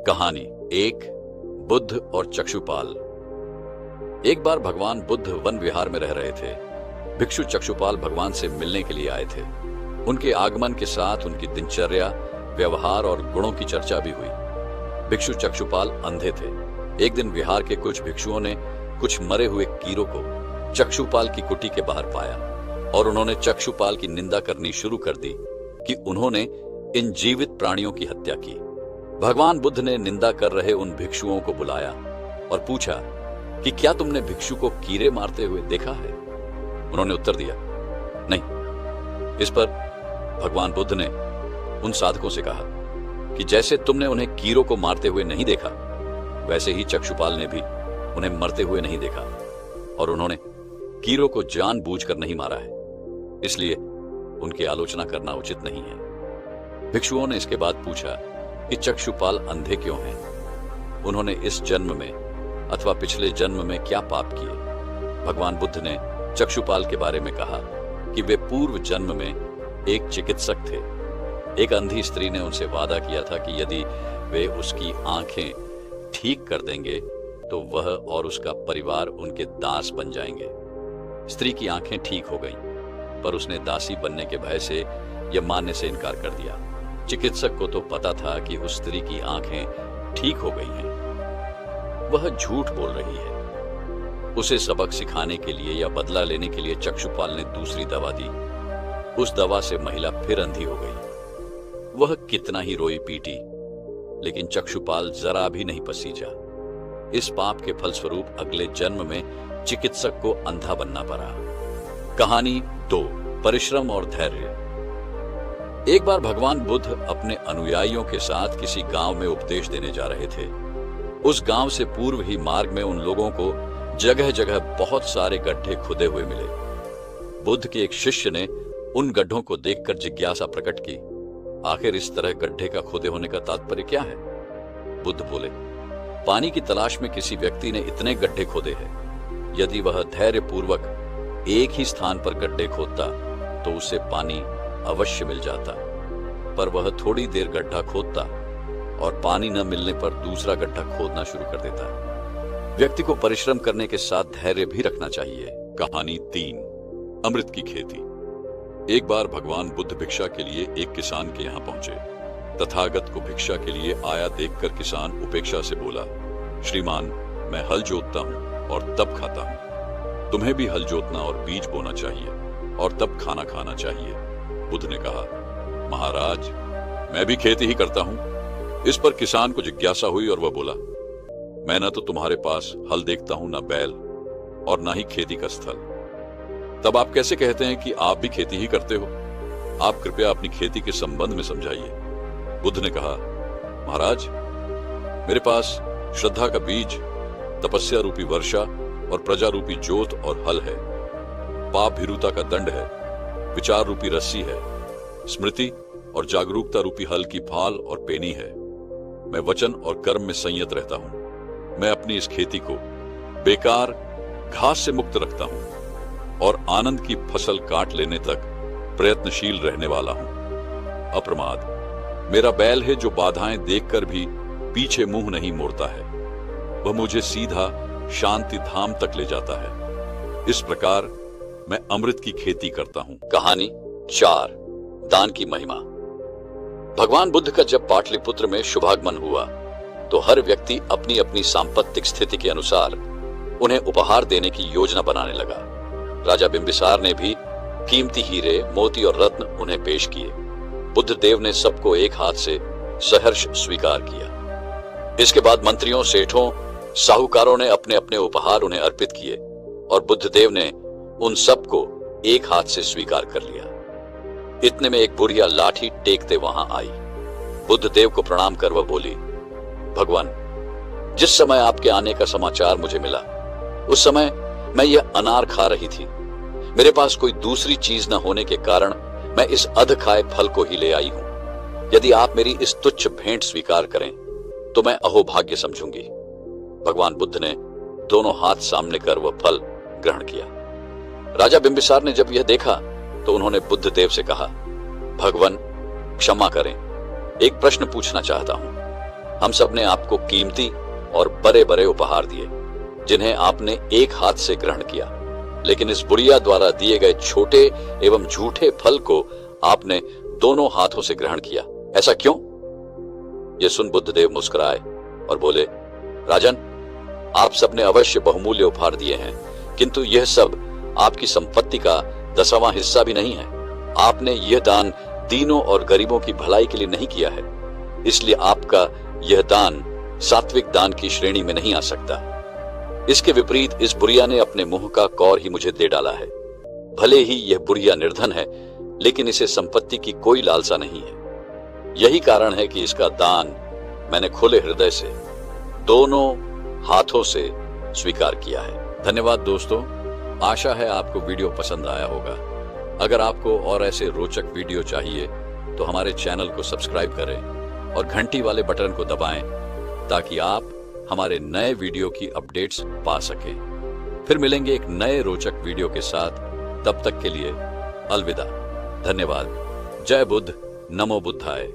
कहानी एक, बुद्ध और चक्षुपाल। एक बार भगवान बुद्ध वन विहार में रह रहे थे। भिक्षु चक्षुपाल भगवान से मिलने के लिए आए थे। उनके आगमन के साथ उनकी दिनचर्या, व्यवहार और गुणों की चर्चा भी हुई। भिक्षु चक्षुपाल अंधे थे। एक दिन विहार के कुछ भिक्षुओं ने कुछ मरे हुए कीरों को चक्षुपाल की कुटी के बाहर पाया और उन्होंने चक्षुपाल की निंदा करनी शुरू कर दी कि उन्होंने इन जीवित प्राणियों की हत्या की। भगवान बुद्ध ने निंदा कर रहे उन भिक्षुओं को बुलाया और पूछा कि क्या तुमने भिक्षु को कीड़े मारते हुए देखा है? उन्होंने उत्तर दिया, नहीं। इस पर भगवान बुद्ध ने उन साधकों से कहा कि जैसे तुमने उन्हें कीड़ों को मारते हुए नहीं देखा, वैसे ही चक्षुपाल ने भी उन्हें मरते हुए नहीं देखा और उन्होंने कीड़ों को जानबूझकर नहीं मारा है, इसलिए उनकी आलोचना करना उचित नहीं है। भिक्षुओं ने इसके बाद पूछा कि चक्षुपाल अंधे क्यों हैं? उन्होंने इस जन्म में अथवा पिछले जन्म में क्या पाप किए? भगवान बुद्ध ने चक्षुपाल के बारे में कहा कि वे पूर्व जन्म में एक चिकित्सक थे। एक अंधी स्त्री ने उनसे वादा किया था कि यदि वे उसकी आंखें ठीक कर देंगे तो वह और उसका परिवार उनके दास बन जाएंगे। स्त्री की आंखें ठीक हो गईं, पर उसने दासी बनने के भय से यह मानने से इनकार कर दिया। चिकित्सक को तो पता था कि उस स्त्री की आंखें ठीक हो गई हैं। वह झूठ बोल रही है। उसे सबक सिखाने के लिए या बदला लेने के लिए चक्षुपाल ने दूसरी दवा दी। उस दवा से महिला फिर अंधी हो गई। वह कितना ही रोई पीटी, लेकिन चक्षुपाल जरा भी नहीं पसीजा। इस पाप के फलस्वरूप अगले जन्म में चिकित्सक को अंधा बनना पड़ा। कहानी 2, परिश्रम और धैर्य। एक बार भगवान बुद्ध अपने अनुयायियों के साथ किसी गांव में उपदेश देने जा रहे थे। उस गांव से पूर्व ही मार्ग में उन लोगों को जगह जगह बहुत सारे गड्ढे खुदे हुए मिले। बुद्ध के एक शिष्य ने उन गड्ढों को देखकर जिज्ञासा प्रकट की, आखिर इस तरह गड्ढे का खोदे होने का तात्पर्य क्या है? बुद्ध बोले, पानी की तलाश में किसी व्यक्ति ने इतने गड्ढे खोदे हैं। यदि वह धैर्य पूर्वक एक ही स्थान पर गड्ढे खोदता तो उसे पानी अवश्य मिल जाता, पर वह थोड़ी देर गड्ढा खोदता और पानी न मिलने पर दूसरा गड्ढा खोदना शुरू कर देता। व्यक्ति को परिश्रम करने के साथ धैर्य भी रखना चाहिए। कहानी 3, अमृत की खेती। एक बार भगवान बुद्ध भिक्षा के लिए एक किसान के यहाँ पहुंचे। तथागत को भिक्षा के लिए आया देखकर किसान उपेक्षा से बोला, श्रीमान, मैं हल जोतता हूँ और तब खाता हूँ। तुम्हें भी हल जोतना और बीज बोना चाहिए और तब खाना खाना चाहिए। बुद्ध ने कहा, महाराज, मैं भी खेती ही करता हूं। इस पर किसान को जिज्ञासा हुई और वह बोला, मैं न तो तुम्हारे पास हल देखता हूं, न बैल और न ही खेती का स्थल। तब आप कैसे कहते हैं कि आप भी खेती ही करते हो? आप कृपया अपनी खेती के संबंध में समझाइए। बुद्ध ने कहा, महाराज, मेरे पास श्रद्धा का बीज, तपस्या रूपी वर्षा और प्रजा रूपी जोत और हल है। पाप भीरुता का दंड है, विचार रूपी रस्सी है, स्मृति और जागरूकता रूपी हल की फाल और पेनी है। मैं वचन और कर्म में संयत रहता हूं। मैं अपनी इस खेती को बेकार घास से मुक्त रखता हूं और आनंद की फसल काट लेने तक प्रयत्नशील रहने वाला हूं। अप्रमाद मेरा बैल है जो बाधाएं देखकर भी पीछे मुंह नहीं मोड़ता है। वह मुझे सीधा शांति धाम तक ले जाता है। इस प्रकार मैं अमृत की खेती करता हूं। कहानी 4, दान की महिमा। भगवान बुद्ध का जब पाटलिपुत्र में शुभागमन हुआ तो हर व्यक्ति अपनी अपनी सांपत्तिक स्थिति के अनुसार उन्हें उपहार देने की योजना बनाने लगा। राजा बिंबिसार ने भी कीमती हीरे, मोती और रत्न उन्हें पेश किए। बुद्ध देव ने सबको एक हाथ से सहर्ष स्वीकार किया। इसके बाद मंत्रियों, सेठों, साहूकारों ने अपने अपने उपहार उन्हें अर्पित किए और बुद्ध देव ने उन सबको एक हाथ से स्वीकार कर लिया। इतने में एक बुढ़िया लाठी टेकते वहां आई। बुद्ध देव को प्रणाम कर वह बोली, भगवान, जिस समय आपके आने का समाचार मुझे मिला उस समय मैं यह अनार खा रही थी। मेरे पास कोई दूसरी चीज न होने के कारण मैं इस अध खाए फल को ही ले आई हूं। यदि आप मेरी इस तुच्छ भेंट स्वीकार करें तो मैं अहोभाग्य समझूंगी। भगवान बुद्ध ने दोनों हाथ सामने कर वह फल ग्रहण किया। राजा बिंबिसार ने जब यह देखा तो उन्होंने बुद्ध देव से कहा, भगवान, क्षमा करें, एक प्रश्न पूछना चाहता हूं। हम सब ने आपको कीमती और बड़े बड़े उपहार दिए जिन्हें आपने एक हाथ से ग्रहण किया, लेकिन इस बुढ़िया द्वारा दिए गए छोटे एवं झूठे फल को आपने दोनों हाथों से ग्रहण किया। ऐसा क्यों? यह सुन बुद्धदेव मुस्कुराए और बोले, राजन, आप सबने अवश्य बहुमूल्य उपहार दिए हैं, किंतु यह सब आपकी संपत्ति का 10वां हिस्सा भी नहीं है। आपने यह दान दीनों और गरीबों की भलाई के लिए नहीं किया है, इसलिए आपका यह दान सात्विक दान की श्रेणी में नहीं आ सकता। इसके विपरीत इस बुढ़िया ने अपने मुंह का कौर ही मुझे दे डाला है। भले ही यह बुढ़िया निर्धन है, लेकिन इसे संपत्ति की कोई लालसा नहीं है। यही कारण है कि इसका दान मैंने खुले हृदय से दोनों हाथों से स्वीकार किया है। धन्यवाद दोस्तों, आशा है आपको वीडियो पसंद आया होगा। अगर आपको और ऐसे रोचक वीडियो चाहिए तो हमारे चैनल को सब्सक्राइब करें और घंटी वाले बटन को दबाएं ताकि आप हमारे नए वीडियो की अपडेट्स पा सकें। फिर मिलेंगे एक नए रोचक वीडियो के साथ। तब तक के लिए अलविदा। धन्यवाद। जय बुद्ध। नमो बुद्धाय।